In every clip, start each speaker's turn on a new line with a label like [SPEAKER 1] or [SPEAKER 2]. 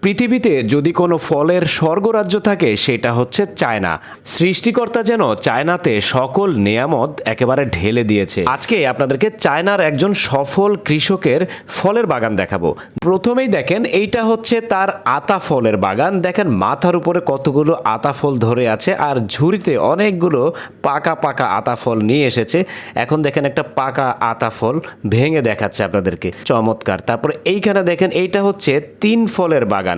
[SPEAKER 1] পৃথিবীতে যদি কোনো ফলের স্বর্গরাজ্য থাকে সেটা হচ্ছে চায়না। সৃষ্টিকর্তা যেন চায়নাতে সকল নেয়ামত একেবারে ঢেলে দিয়েছে। আজকে আপনাদেরকে চায়নার একজন সফল কৃষকের ফলের বাগান দেখাবো। প্রথমেই দেখেন এইটা হচ্ছে তার আতা ফলের বাগান। দেখেন মাথার উপরে কতগুলো আতা ফল ধরে আছে আর ঝুড়িতে অনেকগুলো পাকা পাকা আতা ফল নিয়ে এসেছে। এখন দেখেন একটা পাকা আতা ফল ভেঙে দেখাচ্ছে আপনাদেরকে, চমৎকার। তারপরে এইখানে দেখেন এইটা হচ্ছে 3 ফলের বাগান।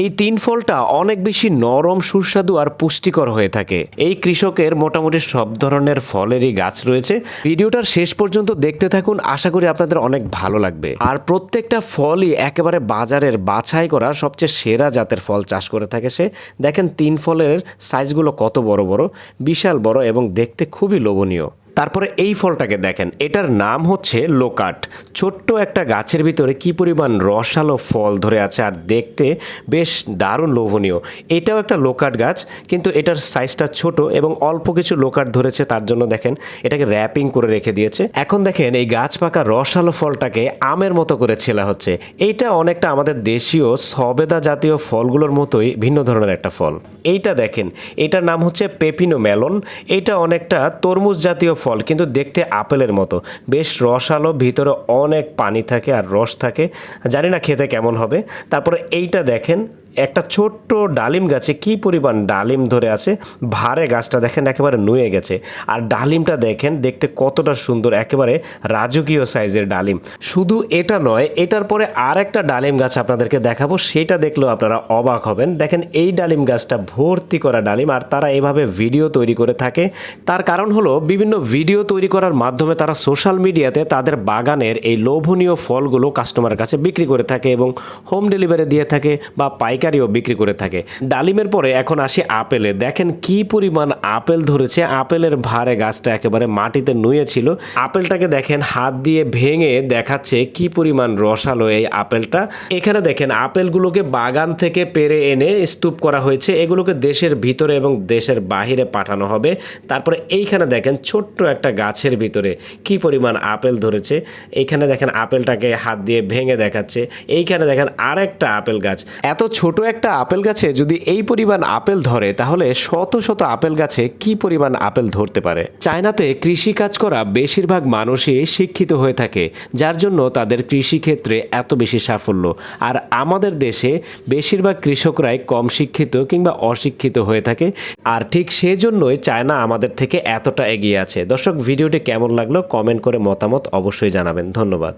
[SPEAKER 1] এই 3 ফলটা অনেক বেশি নরম, সুস্বাদু আর পুষ্টিকর হয়ে থাকে। এই কৃষকের মোটামুটি সব ধরনের ফলেরই গাছ রয়েছে। ভিডিওটার শেষ পর্যন্ত দেখতে থাকুন, আশা করি আপনাদের অনেক ভালো লাগবে। আর প্রত্যেকটা ফলই একেবারে বাজারের বাছাই করা সবচেয়ে সেরা জাতের ফল চাষ করে থাকে সে। দেখেন 3 ফলের সাইজগুলো কত বড় বড়, বিশাল বড় এবং দেখতে খুবই লোভনীয়। তারপরে এই ফলটাকে দেখেন, এটার নাম হচ্ছে লোকাট। ছোট্ট একটা গাছের ভিতরে কি পরিমাণ রসালো ফল ধরে আছে আর দেখতে বেশ দারুণ লোভনীয়। এটাও একটা লোকাট গাছ, কিন্তু এটার সাইজটা ছোট এবং অল্প কিছু লোকাট ধরেছে, তার জন্য দেখেন এটাকে র্যাপিং করে রেখে দিয়েছে। এখন দেখেন এই গাছ পাকা রসালো ফলটাকে আমের মতো করে ছেলা হচ্ছে। এইটা অনেকটা আমাদের দেশীয় সবেদা জাতীয় ফলগুলোর মতোই ভিন্ন ধরনের একটা ফল। এইটা দেখেন, এটার নাম হচ্ছে পেপিনো মেলন। এটা অনেকটা তরমুজ জাতীয় ফল, কিন্তু দেখতে আপেলের মতো, বেশ রসালো, ভিতরে অনেক পানি থাকে আর রস থাকে, জানি না খেতে কেমন হবে। তারপরে এইটা দেখেন, একটা ছোট্ট ডালিম গাছে কি পরিমাণ ডালিম ধরে আছে, ভারে গাছটা দেখেন একেবারে নুয়ে গেছে। আর ডালিমটা দেখেন দেখতে কতটা সুন্দর, একেবারে রাজকীয় সাইজের ডালিম। শুধু এটা নয়, এটার পরে আর একটা ডালিম গাছ আপনাদেরকে দেখাবো, সেটা দেখলেও আপনারা অবাক হবেন। দেখেন এই ডালিম গাছটা ভর্তি করা ডালিম, আর তারা এভাবে ভিডিও তৈরি করে থাকে। তার কারণ হলো বিভিন্ন ভিডিও তৈরি করার মাধ্যমে তারা সোশ্যাল মিডিয়াতে তাদের বাগানের এই লোভনীয় ফলগুলো কাস্টমারের কাছে বিক্রি করে থাকে এবং হোম ডেলিভারি দিয়ে থাকে বা পাইকারিও বিক্রি করে থাকে। ডালিমের পরে এখন আসি আপেলে। দেখেন কি পরিমাণ আপেল ধরেছে, আপেলের ভারে গাছটা একেবারে মাটিতে নুয়ে ছিল। আপেলটাকে দেখেন হাত দিয়ে ভেঙে দেখাচ্ছে কি পরিমাণ রসালো এই আপেলটা। এখানে দেখেন আপেলগুলোকে বাগান থেকে পেড়ে এনে স্তূপ করা হয়েছে, এগুলোকে দেশের ভিতরে এবং দেশের বাহিরে পাঠানো হবে। তারপরে এইখানে দেখেন ছোট্ট একটা গাছের ভিতরে কি পরিমাণ আপেল ধরেছে। এইখানে দেখেন আপেলটাকে হাত দিয়ে ভেঙে দেখাচ্ছে। এইখানে দেখেন আরেকটা আপেল গাছ। এত ছোট একটা আপেল গাছে যদি এই পরিমাণ আপেল ধরে, তাহলে শত শত আপেল গাছে কি পরিমাণ আপেল ধরতে পারে। চায়নাতে কৃষি কাজ করা বেশিরভাগ মানুষই শিক্ষিত হয়ে থাকে, যার জন্য তাদের কৃষিক্ষেত্রে এত বেশি সাফল্য। আর আমাদের দেশে বেশিরভাগ কৃষকরাই কম শিক্ষিত কিংবা অশিক্ষিত হয়ে থাকে, আর ঠিক সেজন্যই চায়না আমাদের থেকে এতটা এগিয়ে আছে। দর্শক, ভিডিওটি কেমন লাগলো কমেন্ট করে মতামত অবশ্যই জানাবেন। ধন্যবাদ।